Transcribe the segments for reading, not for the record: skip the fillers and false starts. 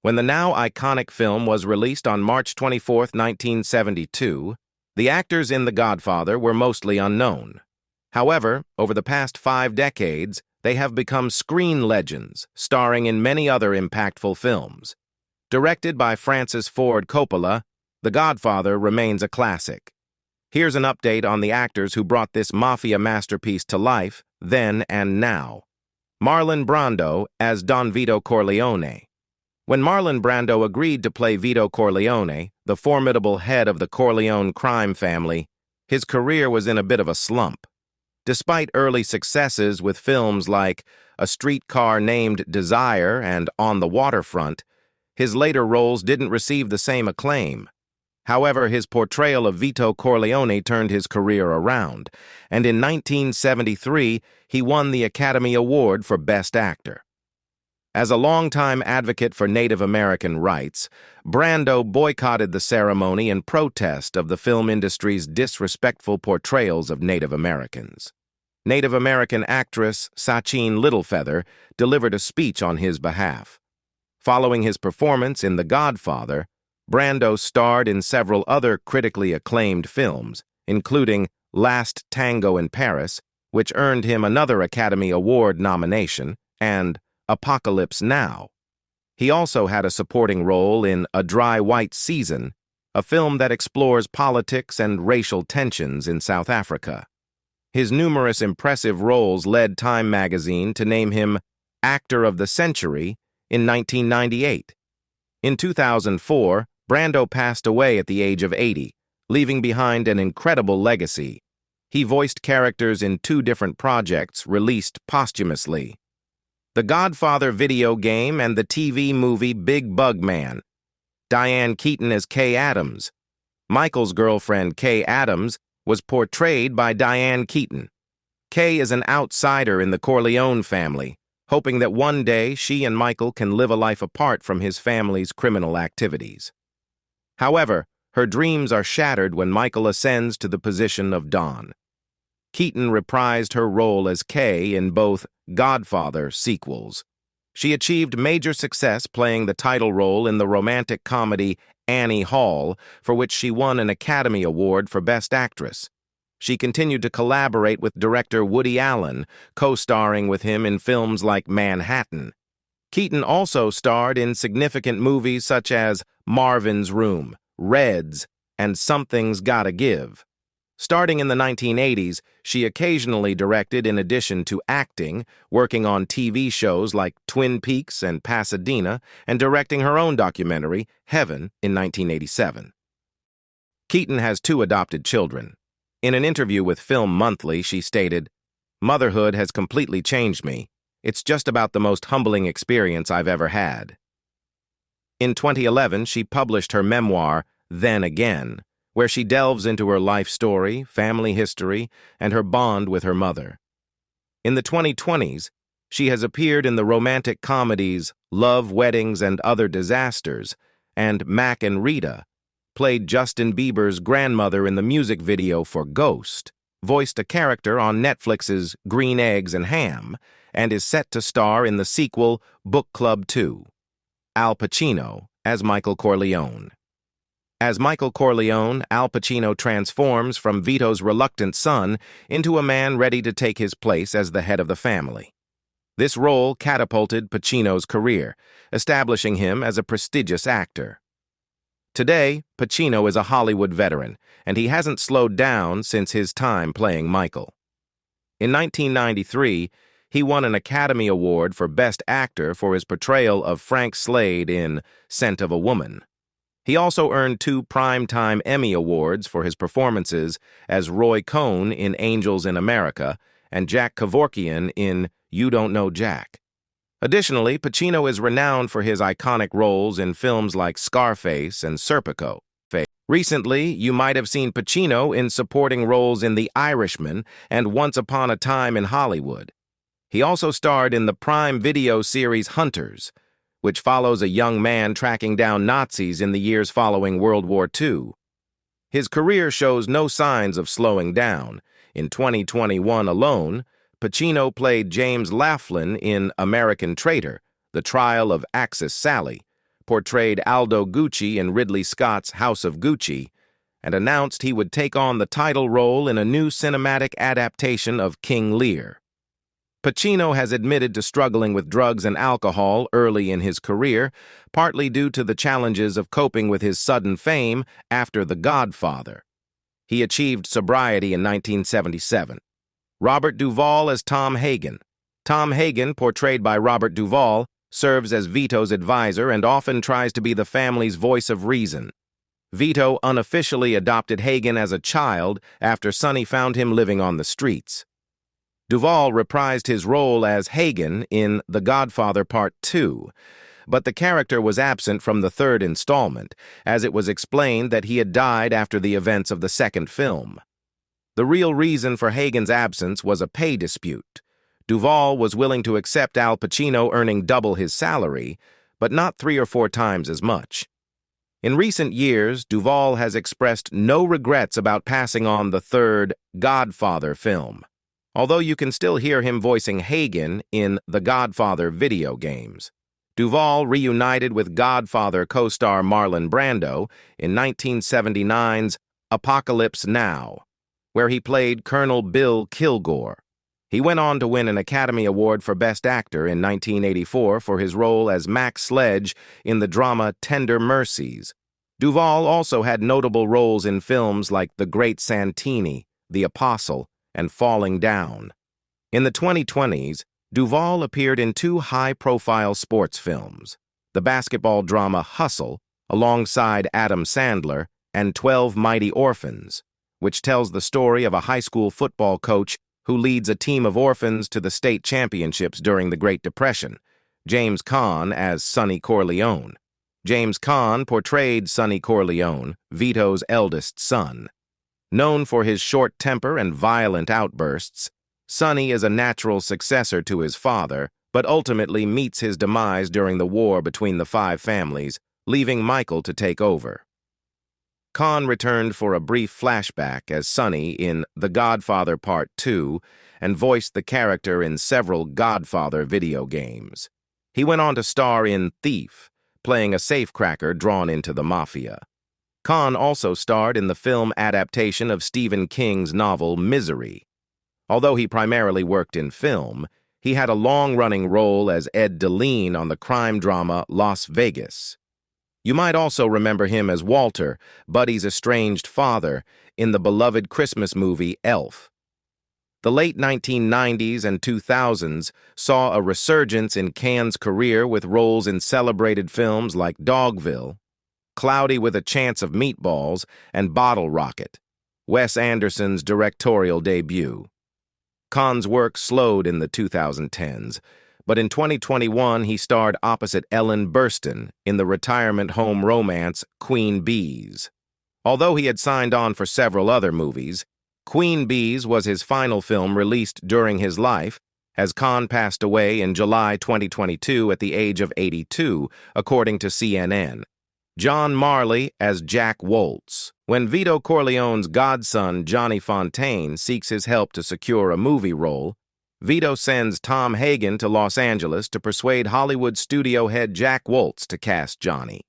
When the now iconic film was released on March 24, 1972, the actors in The Godfather were mostly unknown. However, over the past 5 decades, they have become screen legends, starring in many other impactful films. Directed by Francis Ford Coppola, The Godfather remains a classic. Here's an update on the actors who brought this mafia masterpiece to life, then and now. Marlon Brando as Don Vito Corleone. When Marlon Brando agreed to play Vito Corleone, the formidable head of the Corleone crime family, his career was in a bit of a slump. Despite early successes with films like A Streetcar Named Desire and On the Waterfront, his later roles didn't receive the same acclaim. However, his portrayal of Vito Corleone turned his career around, and in 1973, he won the Academy Award for Best Actor. As a longtime advocate for Native American rights, Brando boycotted the ceremony in protest of the film industry's disrespectful portrayals of Native Americans. Native American actress Sacheen Littlefeather delivered a speech on his behalf. Following his performance in The Godfather, Brando starred in several other critically acclaimed films, including Last Tango in Paris, which earned him another Academy Award nomination, and Apocalypse Now. He also had a supporting role in A Dry White Season, a film that explores politics and racial tensions in South Africa. His numerous impressive roles led Time magazine to name him Actor of the Century in 1998. In 2004, Brando passed away at the age of 80, leaving behind an incredible legacy. He voiced characters in 2 different projects released posthumously: The Godfather video game and the TV movie Big Bug Man. Diane Keaton as Kay Adams. Michael's girlfriend, Kay Adams, was portrayed by Diane Keaton. Kay is an outsider in the Corleone family, hoping that one day she and Michael can live a life apart from his family's criminal activities. However, her dreams are shattered when Michael ascends to the position of Don. Keaton reprised her role as Kay in both Godfather sequels. She achieved major success playing the title role in the romantic comedy Annie Hall, for which she won an Academy Award for Best Actress. She continued to collaborate with director Woody Allen, co-starring with him in films like Manhattan. Keaton also starred in significant movies such as Marvin's Room, Reds, and Something's Gotta Give. Starting in the 1980s, she occasionally directed in addition to acting, working on TV shows like Twin Peaks and Pasadena, and directing her own documentary, Heaven, in 1987. Keaton has 2 adopted children. In an interview with Film Monthly, she stated, "Motherhood has completely changed me. It's just about the most humbling experience I've ever had." In 2011, she published her memoir, Then Again, where she delves into her life story, family history, and her bond with her mother. In the 2020s, she has appeared in the romantic comedies Love, Weddings, and Other Disasters, and Mac and Rita, played Justin Bieber's grandmother in the music video for Ghost, voiced a character on Netflix's Green Eggs and Ham, and is set to star in the sequel Book Club 2. Al Pacino as Michael Corleone. As Michael Corleone, Al Pacino transforms from Vito's reluctant son into a man ready to take his place as the head of the family. This role catapulted Pacino's career, establishing him as a prestigious actor. Today, Pacino is a Hollywood veteran, and he hasn't slowed down since his time playing Michael. In 1993, he won an Academy Award for Best Actor for his portrayal of Frank Slade in Scent of a Woman. He also earned 2 Primetime Emmy Awards for his performances as Roy Cohn in Angels in America and Jack Kevorkian in You Don't Know Jack. Additionally, Pacino is renowned for his iconic roles in films like Scarface and Serpico. Recently, you might have seen Pacino in supporting roles in The Irishman and Once Upon a Time in Hollywood. He also starred in the Prime Video series Hunters, which follows a young man tracking down Nazis in the years following World War II. His career shows no signs of slowing down. In 2021 alone, Pacino played James Laughlin in American Traitor, The Trial of Axis Sally, portrayed Aldo Gucci in Ridley Scott's House of Gucci, and announced he would take on the title role in a new cinematic adaptation of King Lear. Pacino has admitted to struggling with drugs and alcohol early in his career, partly due to the challenges of coping with his sudden fame after The Godfather. He achieved sobriety in 1977. Robert Duvall as Tom Hagen. Tom Hagen, portrayed by Robert Duvall, serves as Vito's advisor and often tries to be the family's voice of reason. Vito unofficially adopted Hagen as a child after Sonny found him living on the streets. Duvall reprised his role as Hagen in The Godfather Part 2, but the character was absent from the third installment, as it was explained that he had died after the events of the second film. The real reason for Hagen's absence was a pay dispute. Duvall was willing to accept Al Pacino earning double his salary, but not 3 or 4 times as much. In recent years, Duvall has expressed no regrets about passing on the third Godfather film, although you can still hear him voicing Hagen in the Godfather video games. Duvall reunited with Godfather co-star Marlon Brando in 1979's Apocalypse Now, where he played Colonel Bill Kilgore. He went on to win an Academy Award for Best Actor in 1984 for his role as Max Sledge in the drama Tender Mercies. Duvall also had notable roles in films like The Great Santini, The Apostle, and Falling Down. In the 2020s, Duvall appeared in 2 high-profile sports films, the basketball drama Hustle, alongside Adam Sandler, and 12 Mighty Orphans, which tells the story of a high school football coach who leads a team of orphans to the state championships during the Great Depression, James Caan as Sonny Corleone. James Caan portrayed Sonny Corleone, Vito's eldest son. Known for his short temper and violent outbursts, Sonny is a natural successor to his father, but ultimately meets his demise during the war between the 5 families, leaving Michael to take over. Caan returned for a brief flashback as Sonny in The Godfather Part 2 and voiced the character in several Godfather video games. He went on to star in Thief, playing a safecracker drawn into the mafia. Caan also starred in the film adaptation of Stephen King's novel Misery. Although he primarily worked in film, he had a long-running role as Ed DeLean on the crime drama Las Vegas. You might also remember him as Walter, Buddy's estranged father, in the beloved Christmas movie Elf. The late 1990s and 2000s saw a resurgence in Caan's career with roles in celebrated films like Dogville, Cloudy with a Chance of Meatballs, and Bottle Rocket, Wes Anderson's directorial debut. Caan's work slowed in the 2010s, but in 2021 he starred opposite Ellen Burstyn in the retirement home romance Queen Bees. Although he had signed on for several other movies, Queen Bees was his final film released during his life, as Caan passed away in July 2022 at the age of 82, according to CNN. John Marley as Jack Woltz. When Vito Corleone's godson, Johnny Fontaine, seeks his help to secure a movie role, Vito sends Tom Hagen to Los Angeles to persuade Hollywood studio head Jack Woltz to cast Johnny.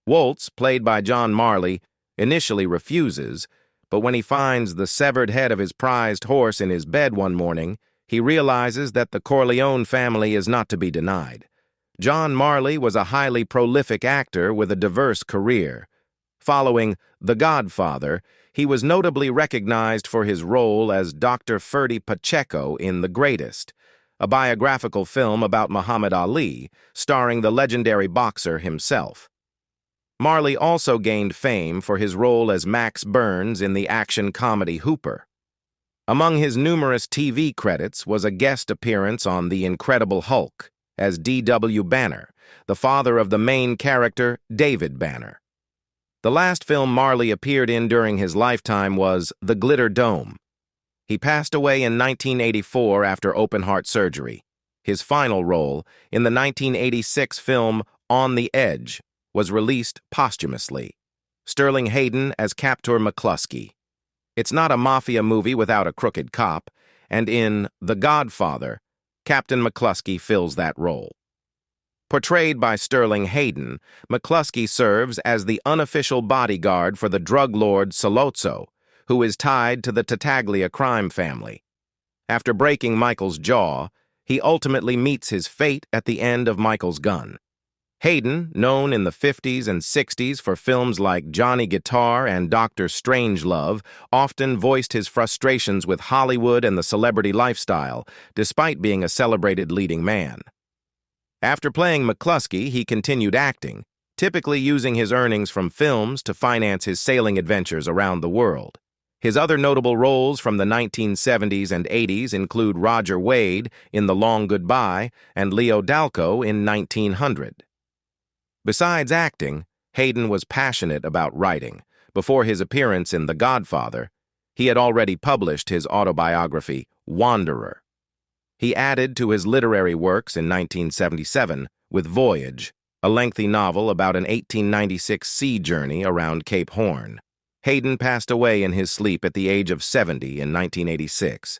Woltz, played by John Marley, initially refuses, but when he finds the severed head of his prized horse in his bed one morning, he realizes that the Corleone family is not to be denied. John Marley was a highly prolific actor with a diverse career. Following The Godfather, he was notably recognized for his role as Dr. Ferdy Pacheco in The Greatest, a biographical film about Muhammad Ali, starring the legendary boxer himself. Marley also gained fame for his role as Max Burns in the action comedy Hooper. Among his numerous TV credits was a guest appearance on The Incredible Hulk as D.W. Banner, the father of the main character, David Banner. The last film Marley appeared in during his lifetime was The Glitter Dome. He passed away in 1984 after open-heart surgery. His final role, in the 1986 film On the Edge, was released posthumously. Sterling Hayden as Captain McCluskey. It's not a mafia movie without a crooked cop, and in The Godfather, Captain McCluskey fills that role. Portrayed by Sterling Hayden, McCluskey serves as the unofficial bodyguard for the drug lord Sollozzo, who is tied to the Tattaglia crime family. After breaking Michael's jaw, he ultimately meets his fate at the end of Michael's gun. Hayden, known in the 50s and 60s for films like Johnny Guitar and Dr. Strangelove, often voiced his frustrations with Hollywood and the celebrity lifestyle, despite being a celebrated leading man. After playing McCluskey, he continued acting, typically using his earnings from films to finance his sailing adventures around the world. His other notable roles from the 1970s and 80s include Roger Wade in The Long Goodbye and Leo Dalco in 1900. Besides acting, Hayden was passionate about writing. Before his appearance in The Godfather, he had already published his autobiography, Wanderer. He added to his literary works in 1977 with Voyage, a lengthy novel about an 1896 sea journey around Cape Horn. Hayden passed away in his sleep at the age of 70 in 1986.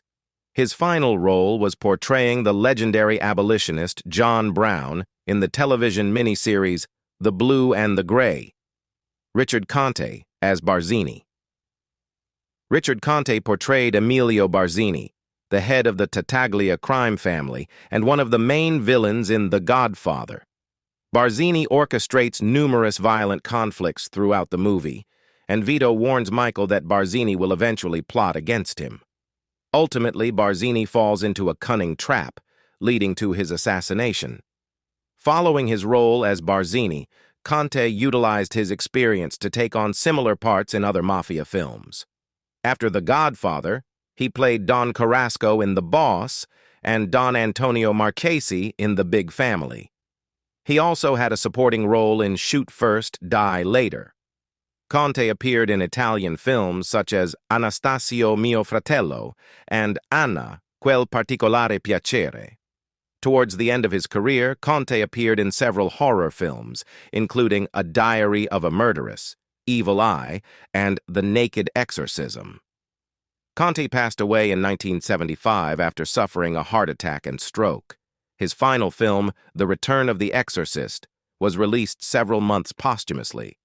His final role was portraying the legendary abolitionist John Brown in the television miniseries The Blue and the Gray. Richard Conte as Barzini. Richard Conte portrayed Emilio Barzini, the head of the Tattaglia crime family and one of the main villains in The Godfather. Barzini orchestrates numerous violent conflicts throughout the movie, and Vito warns Michael that Barzini will eventually plot against him. Ultimately, Barzini falls into a cunning trap, leading to his assassination. Following his role as Barzini, Conte utilized his experience to take on similar parts in other mafia films. After The Godfather, he played Don Carrasco in The Boss and Don Antonio Marchesi in The Big Family. He also had a supporting role in Shoot First, Die Later. Conte appeared in Italian films such as Anastasio mio fratello and Anna, quel particolare piacere. Towards the end of his career, Conte appeared in several horror films, including A Diary of a Murderess, Evil Eye, and The Naked Exorcism. Conte passed away in 1975 after suffering a heart attack and stroke. His final film, The Return of the Exorcist, was released several months posthumously.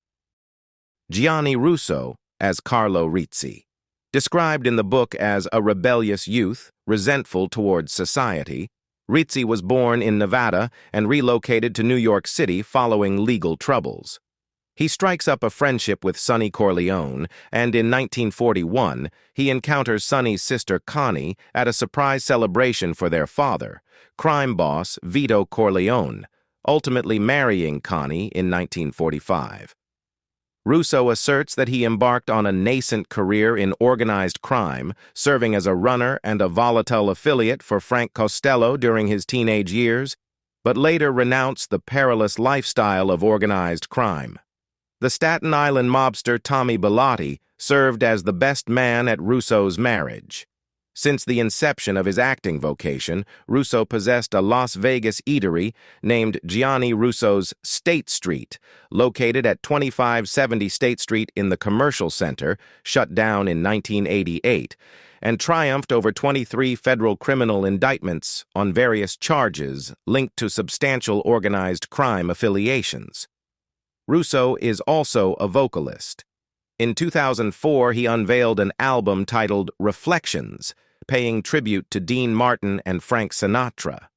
Gianni Russo as Carlo Rizzi. Described in the book as a rebellious youth, resentful towards society, Rizzi was born in Nevada and relocated to New York City following legal troubles. He strikes up a friendship with Sonny Corleone, and in 1941, he encounters Sonny's sister Connie at a surprise celebration for their father, crime boss Vito Corleone, ultimately marrying Connie in 1945. Russo asserts that he embarked on a nascent career in organized crime, serving as a runner and a volatile affiliate for Frank Costello during his teenage years, but later renounced the perilous lifestyle of organized crime. The Staten Island mobster Tommy Bellotti served as the best man at Russo's marriage. Since the inception of his acting vocation, Russo possessed a Las Vegas eatery named Gianni Russo's State Street, located at 2570 State Street in the Commercial Center, shut down in 1988, and triumphed over 23 federal criminal indictments on various charges linked to substantial organized crime affiliations. Russo is also a vocalist. In 2004, he unveiled an album titled Reflections, paying tribute to Dean Martin and Frank Sinatra.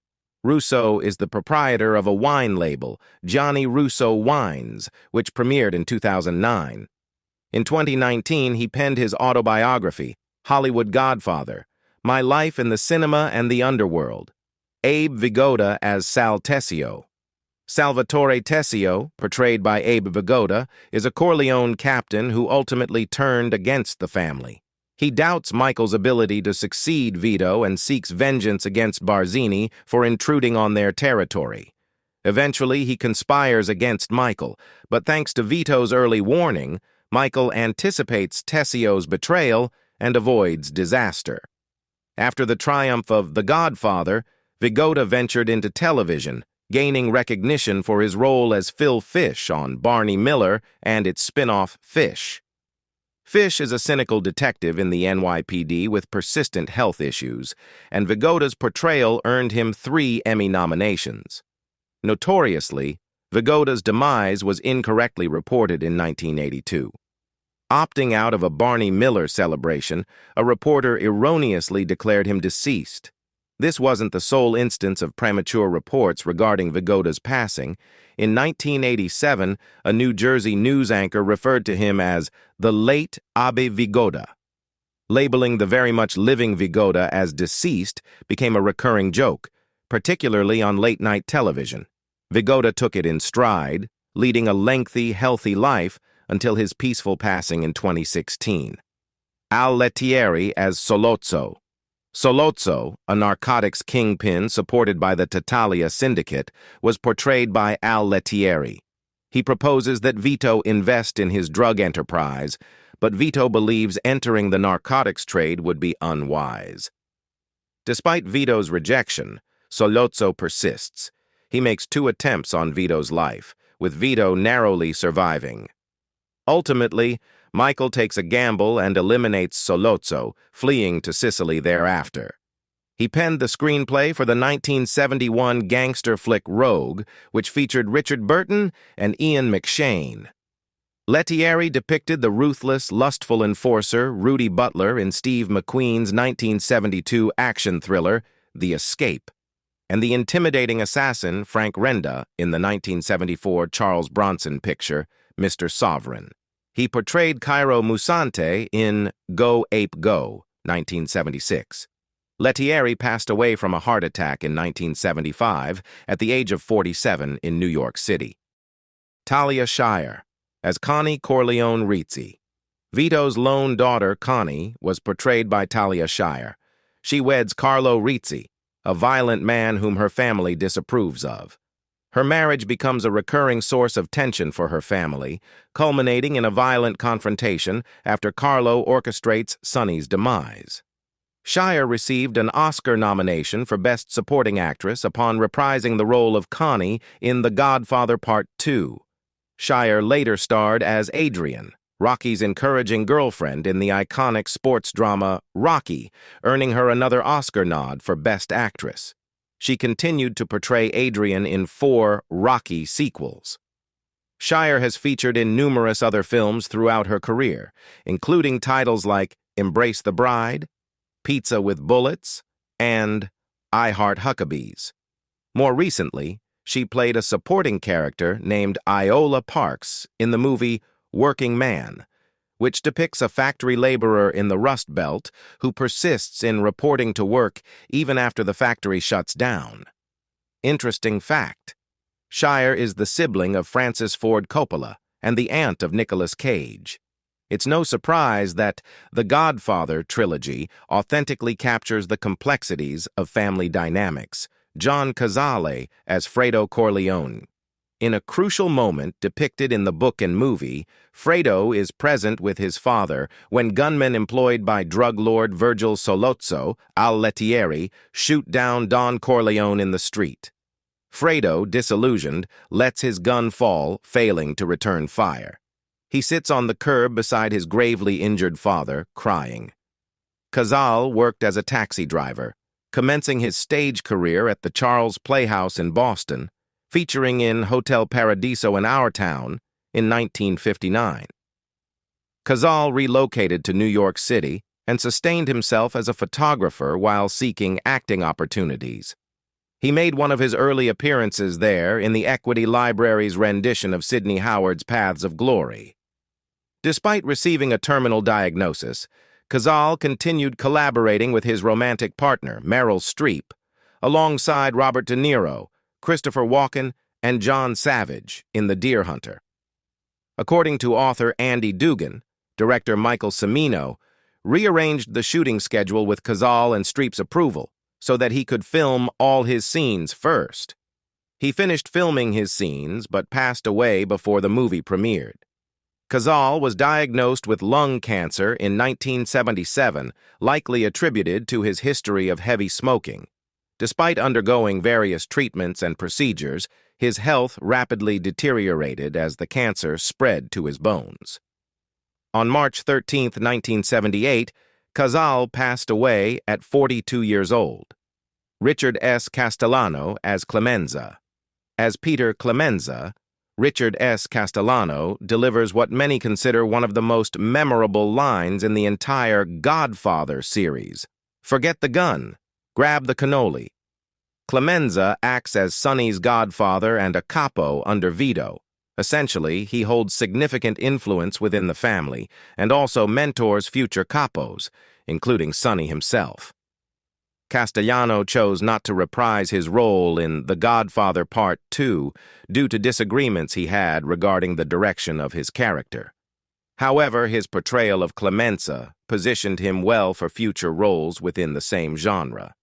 Russo is the proprietor of a wine label, Gianni Russo Wines, which premiered in 2009. In 2019, he penned his autobiography, Hollywood Godfather, My Life in the Cinema and the Underworld. Abe Vigoda as Sal Tessio. Salvatore Tessio, portrayed by Abe Vigoda, is a Corleone captain who ultimately turned against the family. He doubts Michael's ability to succeed Vito and seeks vengeance against Barzini for intruding on their territory. Eventually, he conspires against Michael, but thanks to Vito's early warning, Michael anticipates Tessio's betrayal and avoids disaster. After the triumph of The Godfather, Vigoda ventured into television, gaining recognition for his role as Phil Fish on Barney Miller and its spin-off Fish. Fish is a cynical detective in the NYPD with persistent health issues, and Vigoda's portrayal earned him 3 Emmy nominations. Notoriously, Vigoda's demise was incorrectly reported in 1982. Opting out of a Barney Miller celebration, a reporter erroneously declared him deceased. This wasn't the sole instance of premature reports regarding Vigoda's passing. In 1987, a New Jersey news anchor referred to him as the late Abe Vigoda. Labeling the very much living Vigoda as deceased became a recurring joke, particularly on late-night television. Vigoda took it in stride, leading a lengthy, healthy life until his peaceful passing in 2016. Al Lettieri as Sollozzo. Sollozzo, a narcotics kingpin supported by the Tattaglia syndicate, was portrayed by Al Lettieri. He proposes that Vito invest in his drug enterprise, but Vito believes entering the narcotics trade would be unwise. Despite Vito's rejection, Sollozzo persists. He makes 2 attempts on Vito's life, with Vito narrowly surviving. Ultimately, Michael takes a gamble and eliminates Sollozzo, fleeing to Sicily thereafter. He penned the screenplay for the 1971 gangster flick Rogue, which featured Richard Burton and Ian McShane. Lettieri depicted the ruthless, lustful enforcer Rudy Butler in Steve McQueen's 1972 action thriller, The Escape, and the intimidating assassin Frank Renda in the 1974 Charles Bronson picture, Mr. Sovereign. He portrayed Cairo Musante in Go Ape Go, 1976. Lettieri passed away from a heart attack in 1975 at the age of 47 in New York City. Talia Shire as Connie Corleone Rizzi. Vito's lone daughter, Connie, was portrayed by Talia Shire. She weds Carlo Rizzi, a violent man whom her family disapproves of. Her marriage becomes a recurring source of tension for her family, culminating in a violent confrontation after Carlo orchestrates Sonny's demise. Shire received an Oscar nomination for Best Supporting Actress upon reprising the role of Connie in The Godfather Part 2. Shire later starred as Adrian, Rocky's encouraging girlfriend in the iconic sports drama Rocky, earning her another Oscar nod for Best Actress. She continued to portray Adrian in 4 Rocky sequels. Shire has featured in numerous other films throughout her career, including titles like Embrace the Bride, Pizza with Bullets, and I Heart Huckabees. More recently, she played a supporting character named Iola Parks in the movie Working Man, which depicts a factory laborer in the Rust Belt who persists in reporting to work even after the factory shuts down. Interesting fact: Shire is the sibling of Francis Ford Coppola and the aunt of Nicolas Cage. It's no surprise that the Godfather trilogy authentically captures the complexities of family dynamics. John Cazale as Fredo Corleone. In a crucial moment depicted in the book and movie, Fredo is present with his father when gunmen employed by drug lord Virgil Sollozzo, Al Lettieri, shoot down Don Corleone in the street. Fredo, disillusioned, lets his gun fall, failing to return fire. He sits on the curb beside his gravely injured father, crying. Cazale worked as a taxi driver, commencing his stage career at the Charles Playhouse in Boston, featuring in Hotel Paradiso in Our Town in 1959. Cazale relocated to New York City and sustained himself as a photographer while seeking acting opportunities. He made one of his early appearances there in the Equity Library's rendition of Sidney Howard's Paths of Glory. Despite receiving a terminal diagnosis, Cazale continued collaborating with his romantic partner, Meryl Streep, alongside Robert De Niro, Christopher Walken, and John Savage in The Deer Hunter. According to author Andy Dugan, director Michael Cimino rearranged the shooting schedule with Cazale and Streep's approval so that he could film all his scenes first. He finished filming his scenes but passed away before the movie premiered. Cazale was diagnosed with lung cancer in 1977, likely attributed to his history of heavy smoking. Despite undergoing various treatments and procedures, his health rapidly deteriorated as the cancer spread to his bones. On March 13, 1978, Cazale passed away at 42 years old. Richard S. Castellano as Clemenza. As Peter Clemenza, Richard S. Castellano delivers what many consider one of the most memorable lines in the entire Godfather series. Forget the gun. Grab the cannoli. Clemenza acts as Sonny's godfather and a capo under Vito. Essentially, he holds significant influence within the family and also mentors future capos, including Sonny himself. Castellano chose not to reprise his role in The Godfather Part 2 due to disagreements he had regarding the direction of his character. However, his portrayal of Clemenza positioned him well for future roles within the same genre.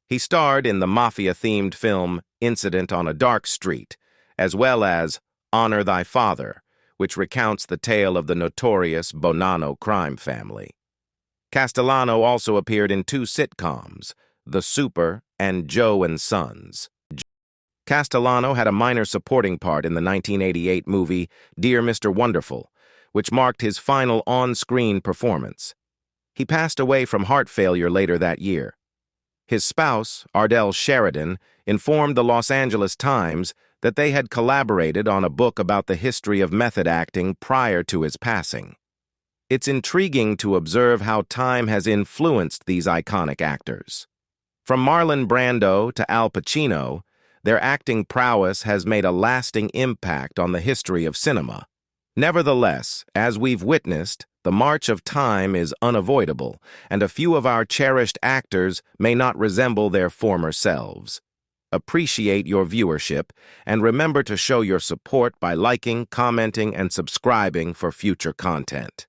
He starred in the mafia-themed film Incident on a Dark Street, as well as Honor Thy Father, which recounts the tale of the notorious Bonanno crime family. Castellano also appeared in 2 sitcoms, The Super and Joe and Sons. Castellano had a minor supporting part in the 1988 movie Dear Mr. Wonderful, which marked his final on-screen performance. He passed away from heart failure later that year. His spouse, Ardell Sheridan, informed the Los Angeles Times that they had collaborated on a book about the history of method acting prior to his passing. It's intriguing to observe how time has influenced these iconic actors. From Marlon Brando to Al Pacino, their acting prowess has made a lasting impact on the history of cinema. Nevertheless, as we've witnessed, the march of time is unavoidable, and a few of our cherished actors may not resemble their former selves. Appreciate your viewership, and remember to show your support by liking, commenting, and subscribing for future content.